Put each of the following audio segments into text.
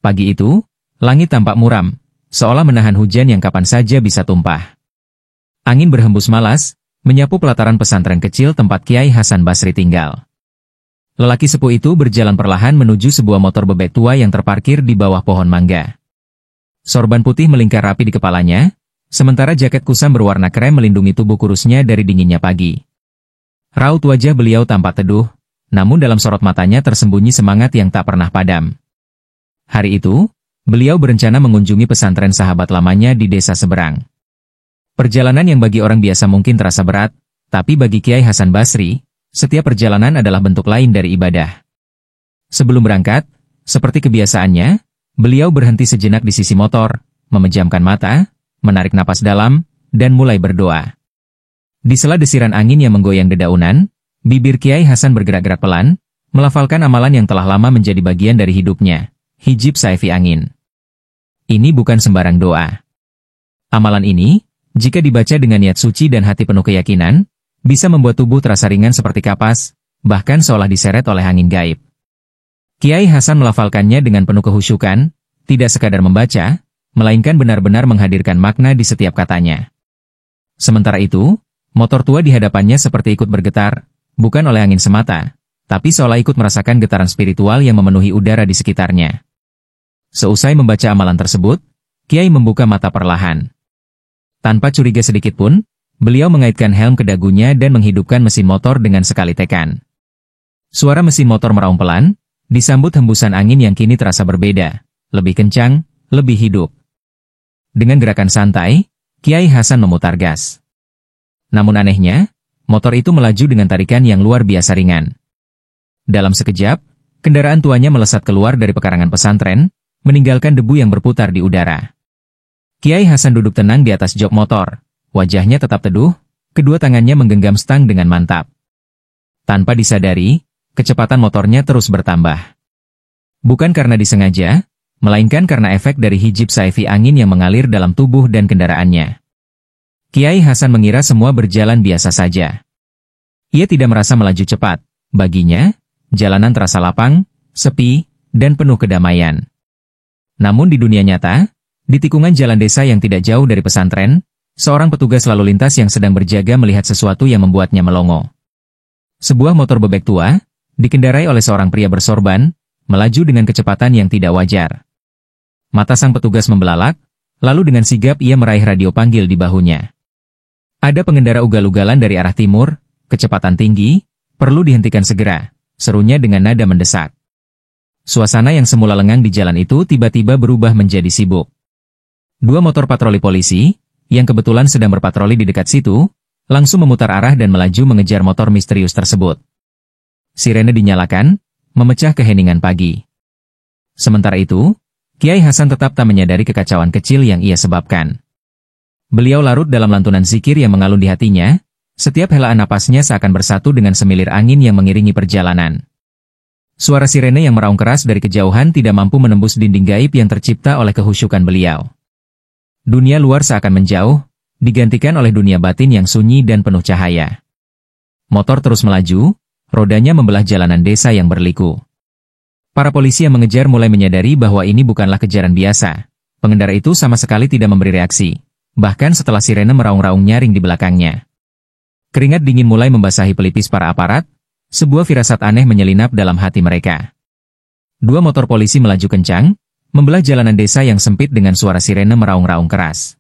Pagi itu, langit tampak muram, seolah menahan hujan yang kapan saja bisa tumpah. Angin berhembus malas, menyapu pelataran pesantren kecil tempat Kiai Hasan Basri tinggal. Lelaki sepuh itu berjalan perlahan menuju sebuah motor bebek tua yang terparkir di bawah pohon mangga. Sorban putih melingkar rapi di kepalanya, sementara jaket kusam berwarna krem melindungi tubuh kurusnya dari dinginnya pagi. Raut wajah beliau tampak teduh, namun dalam sorot matanya tersembunyi semangat yang tak pernah padam. Hari itu, beliau berencana mengunjungi pesantren sahabat lamanya di desa seberang. Perjalanan yang bagi orang biasa mungkin terasa berat, tapi bagi Kiai Hasan Basri, setiap perjalanan adalah bentuk lain dari ibadah. Sebelum berangkat, seperti kebiasaannya, beliau berhenti sejenak di sisi motor, memejamkan mata, menarik napas dalam, dan mulai berdoa. Di sela desiran angin yang menggoyang dedaunan, bibir Kiai Hasan bergerak-gerak pelan, melafalkan amalan yang telah lama menjadi bagian dari hidupnya. Hijib Saifi Angin. Ini bukan sembarang doa. Amalan ini, jika dibaca dengan niat suci dan hati penuh keyakinan, bisa membuat tubuh terasa ringan seperti kapas, bahkan seolah diseret oleh angin gaib. Kiai Hasan melafalkannya dengan penuh kehusyukan, tidak sekadar membaca, melainkan benar-benar menghadirkan makna di setiap katanya. Sementara itu, motor tua di hadapannya seperti ikut bergetar, bukan oleh angin semata, tapi seolah ikut merasakan getaran spiritual yang memenuhi udara di sekitarnya. Seusai membaca amalan tersebut, Kiai membuka mata perlahan. Tanpa curiga sedikit pun, beliau mengaitkan helm ke dagunya dan menghidupkan mesin motor dengan sekali tekan. Suara mesin motor meraung pelan, disambut hembusan angin yang kini terasa berbeda, lebih kencang, lebih hidup. Dengan gerakan santai, Kiai Hasan memutar gas. Namun anehnya, motor itu melaju dengan tarikan yang luar biasa ringan. Dalam sekejap, kendaraan tuanya melesat keluar dari pekarangan pesantren, meninggalkan debu yang berputar di udara. Kiai Hasan duduk tenang di atas jok motor, wajahnya tetap teduh, kedua tangannya menggenggam stang dengan mantap. Tanpa disadari, kecepatan motornya terus bertambah. Bukan karena disengaja, melainkan karena efek dari hijib Saifi Angin yang mengalir dalam tubuh dan kendaraannya. Kiai Hasan mengira semua berjalan biasa saja. Ia tidak merasa melaju cepat, baginya, jalanan terasa lapang, sepi, dan penuh kedamaian. Namun di dunia nyata, di tikungan jalan desa yang tidak jauh dari pesantren, seorang petugas lalu lintas yang sedang berjaga melihat sesuatu yang membuatnya melongo. Sebuah motor bebek tua, dikendarai oleh seorang pria bersorban, melaju dengan kecepatan yang tidak wajar. Mata sang petugas membelalak, lalu dengan sigap ia meraih radio panggil di bahunya. Ada pengendara ugal-ugalan dari arah timur, kecepatan tinggi, perlu dihentikan segera, serunya dengan nada mendesak. Suasana yang semula lengang di jalan itu tiba-tiba berubah menjadi sibuk. Dua motor patroli polisi, yang kebetulan sedang berpatroli di dekat situ, langsung memutar arah dan melaju mengejar motor misterius tersebut. Sirene dinyalakan, memecah keheningan pagi. Sementara itu, Kiai Hasan tetap tak menyadari kekacauan kecil yang ia sebabkan. Beliau larut dalam lantunan zikir yang mengalun di hatinya, setiap helaan napasnya seakan bersatu dengan semilir angin yang mengiringi perjalanan. Suara sirene yang meraung keras dari kejauhan tidak mampu menembus dinding gaib yang tercipta oleh kehusyukan beliau. Dunia luar seakan menjauh, digantikan oleh dunia batin yang sunyi dan penuh cahaya. Motor terus melaju, rodanya membelah jalanan desa yang berliku. Para polisi yang mengejar mulai menyadari bahwa ini bukanlah kejaran biasa. Pengendara itu sama sekali tidak memberi reaksi, bahkan setelah sirene meraung-raung nyaring di belakangnya. Keringat dingin mulai membasahi pelipis para aparat, sebuah firasat aneh menyelinap dalam hati mereka. Dua motor polisi melaju kencang, membelah jalanan desa yang sempit dengan suara sirene meraung-raung keras.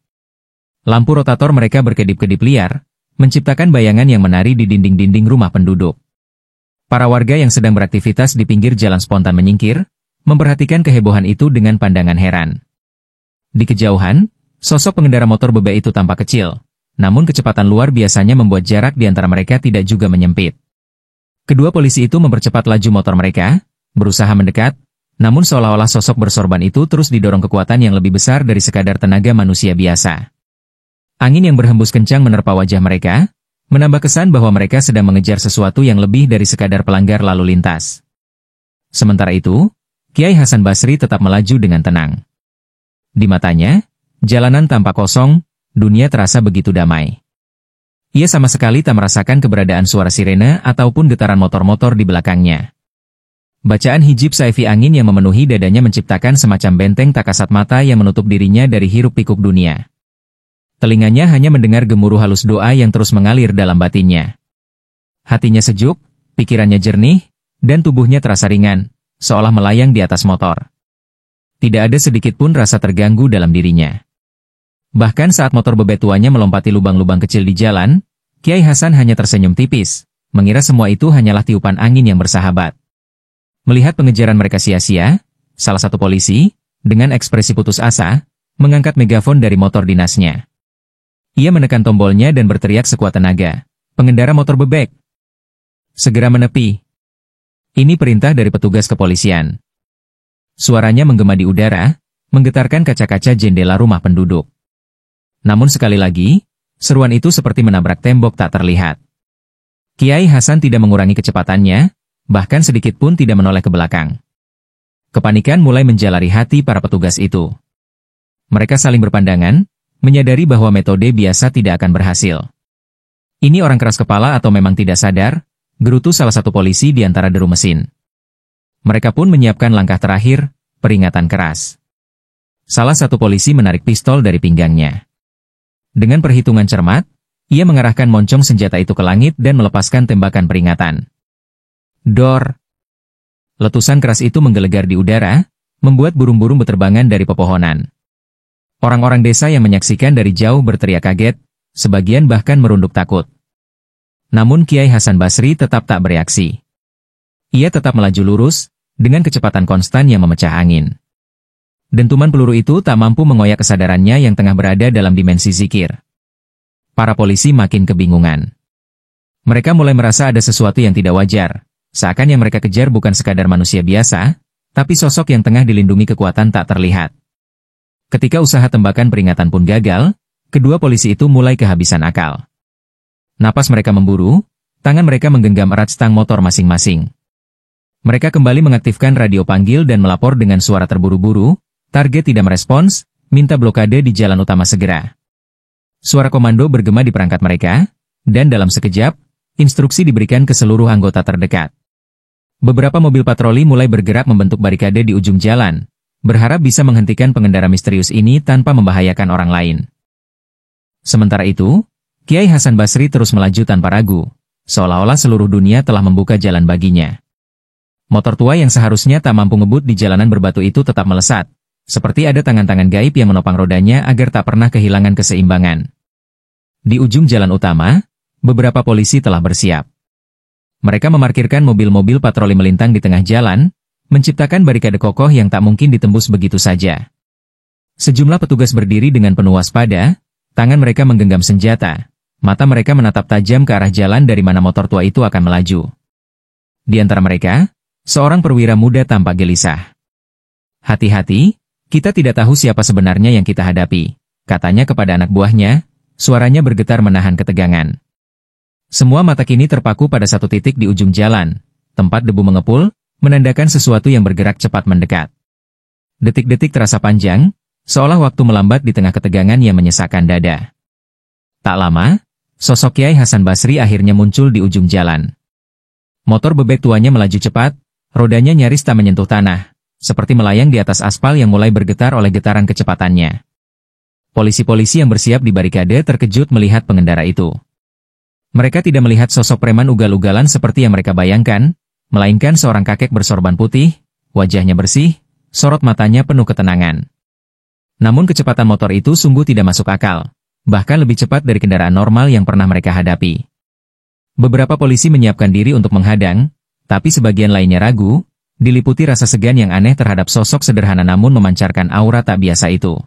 Lampu rotator mereka berkedip-kedip liar, menciptakan bayangan yang menari di dinding-dinding rumah penduduk. Para warga yang sedang beraktivitas di pinggir jalan spontan menyingkir, memperhatikan kehebohan itu dengan pandangan heran. Di kejauhan, sosok pengendara motor bebek itu tampak kecil, namun kecepatan luar biasanya membuat jarak di antara mereka tidak juga menyempit. Kedua polisi itu mempercepat laju motor mereka, berusaha mendekat, namun seolah-olah sosok bersorban itu terus didorong kekuatan yang lebih besar dari sekadar tenaga manusia biasa. Angin yang berhembus kencang menerpa wajah mereka, menambah kesan bahwa mereka sedang mengejar sesuatu yang lebih dari sekadar pelanggar lalu lintas. Sementara itu, Kiai Hasan Basri tetap melaju dengan tenang. Di matanya, jalanan tampak kosong, dunia terasa begitu damai. Ia sama sekali tak merasakan keberadaan suara sirene ataupun getaran motor-motor di belakangnya. Bacaan hijab saifi angin yang memenuhi dadanya menciptakan semacam benteng tak kasat mata yang menutup dirinya dari hiruk-pikuk dunia. Telinganya hanya mendengar gemuruh halus doa yang terus mengalir dalam batinnya. Hatinya sejuk, pikirannya jernih, dan tubuhnya terasa ringan, seolah melayang di atas motor. Tidak ada sedikit pun rasa terganggu dalam dirinya. Bahkan saat motor bebek tuanya melompati lubang-lubang kecil di jalan, Kiai Hasan hanya tersenyum tipis, mengira semua itu hanyalah tiupan angin yang bersahabat. Melihat pengejaran mereka sia-sia, salah satu polisi, dengan ekspresi putus asa, mengangkat megafon dari motor dinasnya. Ia menekan tombolnya dan berteriak sekuat tenaga, "Pengendara motor bebek, segera menepi." Ini perintah dari petugas kepolisian. Suaranya menggema di udara, menggetarkan kaca-kaca jendela rumah penduduk. Namun sekali lagi, seruan itu seperti menabrak tembok tak terlihat. Kiai Hasan tidak mengurangi kecepatannya, bahkan sedikit pun tidak menoleh ke belakang. Kepanikan mulai menjalari hati para petugas itu. Mereka saling berpandangan, menyadari bahwa metode biasa tidak akan berhasil. Ini orang keras kepala atau memang tidak sadar, gerutu salah satu polisi di antara deru mesin. Mereka pun menyiapkan langkah terakhir, peringatan keras. Salah satu polisi menarik pistol dari pinggangnya. Dengan perhitungan cermat, ia mengarahkan moncong senjata itu ke langit dan melepaskan tembakan peringatan. Dor! Letusan keras itu menggelegar di udara, membuat burung-burung berterbangan dari pepohonan. Orang-orang desa yang menyaksikan dari jauh berteriak kaget, sebagian bahkan merunduk takut. Namun Kiai Hasan Basri tetap tak bereaksi. Ia tetap melaju lurus, dengan kecepatan konstan yang memecah angin. Dentuman peluru itu tak mampu mengoyak kesadarannya yang tengah berada dalam dimensi zikir. Para polisi makin kebingungan. Mereka mulai merasa ada sesuatu yang tidak wajar, seakan yang mereka kejar bukan sekadar manusia biasa, tapi sosok yang tengah dilindungi kekuatan tak terlihat. Ketika usaha tembakan peringatan pun gagal, kedua polisi itu mulai kehabisan akal. Napas mereka memburu, tangan mereka menggenggam erat stang motor masing-masing. Mereka kembali mengaktifkan radio panggil dan melapor dengan suara terburu-buru. Target tidak merespons, minta blokade di jalan utama segera. Suara komando bergema di perangkat mereka, dan dalam sekejap, instruksi diberikan ke seluruh anggota terdekat. Beberapa mobil patroli mulai bergerak membentuk barikade di ujung jalan, berharap bisa menghentikan pengendara misterius ini tanpa membahayakan orang lain. Sementara itu, Kiai Hasan Basri terus melaju tanpa ragu, seolah-olah seluruh dunia telah membuka jalan baginya. Motor tua yang seharusnya tak mampu ngebut di jalanan berbatu itu tetap melesat, seperti ada tangan-tangan gaib yang menopang rodanya agar tak pernah kehilangan keseimbangan. Di ujung jalan utama, beberapa polisi telah bersiap. Mereka memarkirkan mobil-mobil patroli melintang di tengah jalan, menciptakan barikade kokoh yang tak mungkin ditembus begitu saja. Sejumlah petugas berdiri dengan penuh waspada, tangan mereka menggenggam senjata, mata mereka menatap tajam ke arah jalan dari mana motor tua itu akan melaju. Di antara mereka, seorang perwira muda tampak gelisah. "Hati-hati, kita tidak tahu siapa sebenarnya yang kita hadapi," katanya kepada anak buahnya, suaranya bergetar menahan ketegangan. Semua mata kini terpaku pada satu titik di ujung jalan, tempat debu mengepul, menandakan sesuatu yang bergerak cepat mendekat. Detik-detik terasa panjang, seolah waktu melambat di tengah ketegangan yang menyesakkan dada. Tak lama, sosok Kiai Hasan Basri akhirnya muncul di ujung jalan. Motor bebek tuanya melaju cepat, rodanya nyaris tak menyentuh tanah, seperti melayang di atas aspal yang mulai bergetar oleh getaran kecepatannya. Polisi-polisi yang bersiap di barikade terkejut melihat pengendara itu. Mereka tidak melihat sosok preman ugal-ugalan seperti yang mereka bayangkan, melainkan seorang kakek bersorban putih, wajahnya bersih, sorot matanya penuh ketenangan. Namun kecepatan motor itu sungguh tidak masuk akal, bahkan lebih cepat dari kendaraan normal yang pernah mereka hadapi. Beberapa polisi menyiapkan diri untuk menghadang, tapi sebagian lainnya ragu, diliputi rasa segan yang aneh terhadap sosok sederhana namun memancarkan aura tak biasa itu.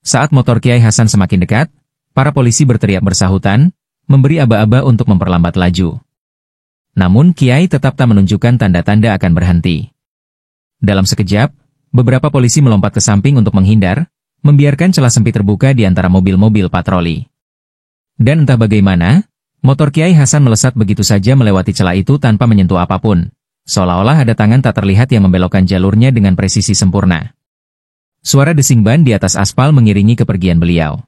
Saat motor Kiai Hasan semakin dekat, para polisi berteriak bersahutan, memberi aba-aba untuk memperlambat laju. Namun Kiai tetap tak menunjukkan tanda-tanda akan berhenti. Dalam sekejap, beberapa polisi melompat ke samping untuk menghindar, membiarkan celah sempit terbuka di antara mobil-mobil patroli. Dan entah bagaimana, motor Kiai Hasan melesat begitu saja melewati celah itu tanpa menyentuh apapun. Seolah-olah ada tangan tak terlihat yang membelokkan jalurnya dengan presisi sempurna. Suara desing ban di atas aspal mengiringi kepergian beliau.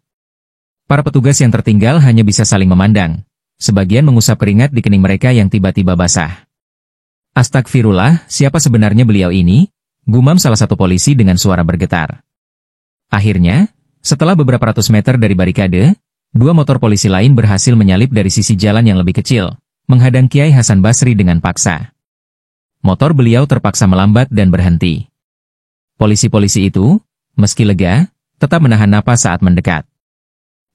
Para petugas yang tertinggal hanya bisa saling memandang. Sebagian mengusap keringat di kening mereka yang tiba-tiba basah. Astagfirullah, siapa sebenarnya beliau ini? Gumam salah satu polisi dengan suara bergetar. Akhirnya, setelah beberapa ratus meter dari barikade, dua motor polisi lain berhasil menyalip dari sisi jalan yang lebih kecil, menghadang Kiai Hasan Basri dengan paksa. Motor beliau terpaksa melambat dan berhenti. Polisi-polisi itu, meski lega, tetap menahan napas saat mendekat.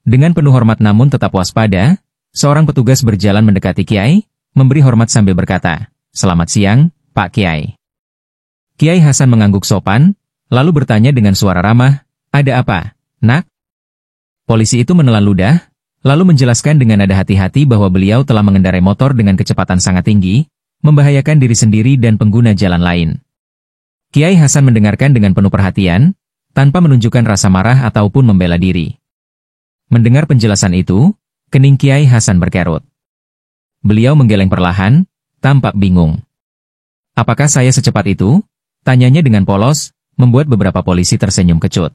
Dengan penuh hormat namun tetap waspada, seorang petugas berjalan mendekati Kiai, memberi hormat sambil berkata, "Selamat siang, Pak Kiai." Kiai Hasan mengangguk sopan, lalu bertanya dengan suara ramah, "Ada apa, Nak?" Polisi itu menelan ludah, lalu menjelaskan dengan nada hati-hati bahwa beliau telah mengendarai motor dengan kecepatan sangat tinggi, membahayakan diri sendiri dan pengguna jalan lain. Kiai Hasan mendengarkan dengan penuh perhatian, tanpa menunjukkan rasa marah ataupun membela diri. Mendengar penjelasan itu, kening Kiai Hasan berkerut. Beliau menggeleng perlahan, tampak bingung. "Apakah saya secepat itu?" Tanyanya dengan polos, membuat beberapa polisi tersenyum kecut.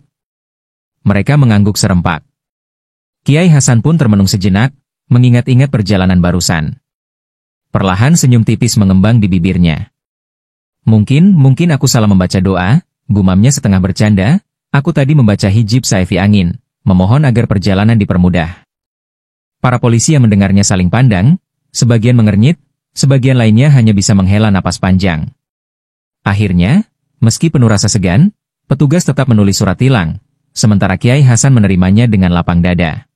Mereka mengangguk serempak. Kiai Hasan pun termenung sejenak, mengingat-ingat perjalanan barusan. Perlahan senyum tipis mengembang di bibirnya. Mungkin aku salah membaca doa," gumamnya setengah bercanda, "aku tadi membaca hijab saifi angin, memohon agar perjalanan dipermudah." Para polisi yang mendengarnya saling pandang, sebagian mengernyit, sebagian lainnya hanya bisa menghela napas panjang. Akhirnya, meski penuh rasa segan, petugas tetap menulis surat tilang, sementara Kiai Hasan menerimanya dengan lapang dada.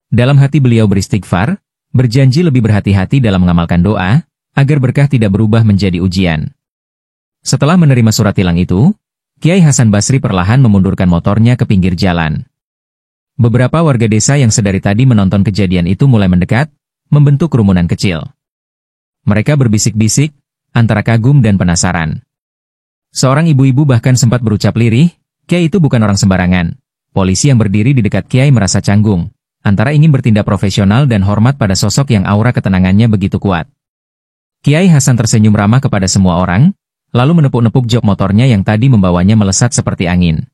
Dalam hati beliau beristighfar, berjanji lebih berhati-hati dalam mengamalkan doa, agar berkah tidak berubah menjadi ujian. Setelah menerima surat tilang itu, Kiai Hasan Basri perlahan memundurkan motornya ke pinggir jalan. Beberapa warga desa yang sedari tadi menonton kejadian itu mulai mendekat, membentuk kerumunan kecil. Mereka berbisik-bisik, antara kagum dan penasaran. Seorang ibu-ibu bahkan sempat berucap lirih, "Kiai itu bukan orang sembarangan." Polisi yang berdiri di dekat Kiai merasa canggung, antara ingin bertindak profesional dan hormat pada sosok yang aura ketenangannya begitu kuat. Kiai Hasan tersenyum ramah kepada semua orang, lalu menepuk-nepuk jok motornya yang tadi membawanya melesat seperti angin.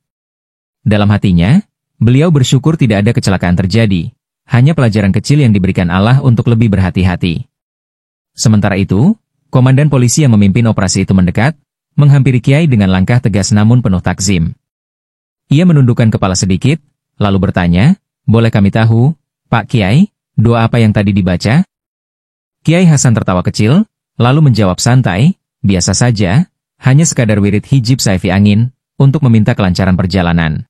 Dalam hatinya, beliau bersyukur tidak ada kecelakaan terjadi, hanya pelajaran kecil yang diberikan Allah untuk lebih berhati-hati. Sementara itu, komandan polisi yang memimpin operasi itu mendekat, menghampiri Kiai dengan langkah tegas namun penuh takzim. Ia menundukkan kepala sedikit, lalu bertanya, "Boleh kami tahu, Pak Kiai, doa apa yang tadi dibaca?" Kiai Hasan tertawa kecil, lalu menjawab santai, "Biasa saja, hanya sekadar wirid hijab saifi angin, untuk meminta kelancaran perjalanan."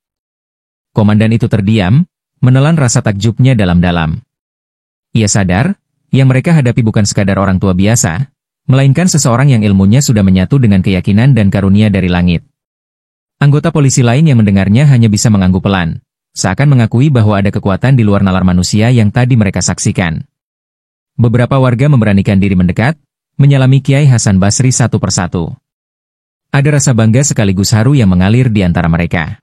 Komandan itu terdiam, menelan rasa takjubnya dalam-dalam. Ia sadar, yang mereka hadapi bukan sekadar orang tua biasa, melainkan seseorang yang ilmunya sudah menyatu dengan keyakinan dan karunia dari langit. Anggota polisi lain yang mendengarnya hanya bisa mengangguk pelan, seakan mengakui bahwa ada kekuatan di luar nalar manusia yang tadi mereka saksikan. Beberapa warga memberanikan diri mendekat, menyalami Kiai Hasan Basri satu persatu. Ada rasa bangga sekaligus haru yang mengalir di antara mereka.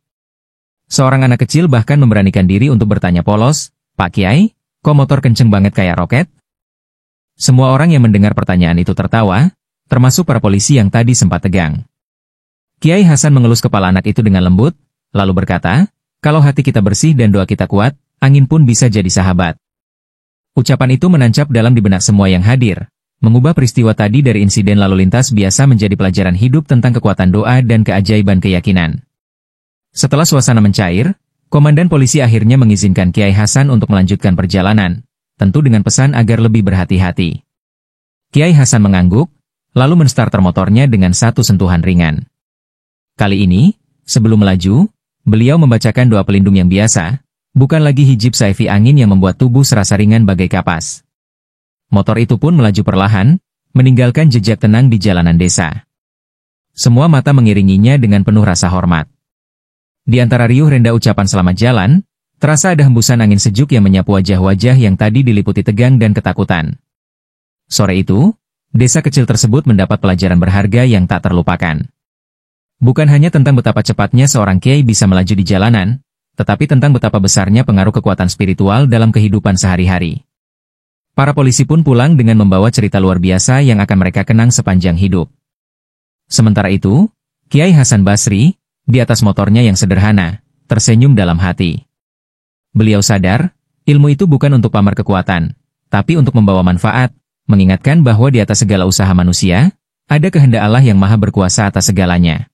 Seorang anak kecil bahkan memberanikan diri untuk bertanya polos, "Pak Kiai, kok motor kenceng banget kayak roket?" Semua orang yang mendengar pertanyaan itu tertawa, termasuk para polisi yang tadi sempat tegang. Kiai Hasan mengelus kepala anak itu dengan lembut, lalu berkata, "Kalau hati kita bersih dan doa kita kuat, angin pun bisa jadi sahabat." Ucapan itu menancap dalam di benak semua yang hadir, mengubah peristiwa tadi dari insiden lalu lintas biasa menjadi pelajaran hidup tentang kekuatan doa dan keajaiban keyakinan. Setelah suasana mencair, komandan polisi akhirnya mengizinkan Kiai Hasan untuk melanjutkan perjalanan, tentu dengan pesan agar lebih berhati-hati. Kiai Hasan mengangguk, lalu menstarter motornya dengan satu sentuhan ringan. Kali ini, sebelum melaju, beliau membacakan doa pelindung yang biasa, bukan lagi hijab saifi angin yang membuat tubuh serasa ringan bagai kapas. Motor itu pun melaju perlahan, meninggalkan jejak tenang di jalanan desa. Semua mata mengiringinya dengan penuh rasa hormat. Di antara riuh renda ucapan selamat jalan, terasa ada hembusan angin sejuk yang menyapu wajah-wajah yang tadi diliputi tegang dan ketakutan. Sore itu, desa kecil tersebut mendapat pelajaran berharga yang tak terlupakan. Bukan hanya tentang betapa cepatnya seorang kiai bisa melaju di jalanan, tetapi tentang betapa besarnya pengaruh kekuatan spiritual dalam kehidupan sehari-hari. Para polisi pun pulang dengan membawa cerita luar biasa yang akan mereka kenang sepanjang hidup. Sementara itu, Kiai Hasan Basri, di atas motornya yang sederhana, tersenyum dalam hati. Beliau sadar, ilmu itu bukan untuk pamer kekuatan, tapi untuk membawa manfaat, mengingatkan bahwa di atas segala usaha manusia, Ada kehendak Allah yang maha berkuasa atas segalanya.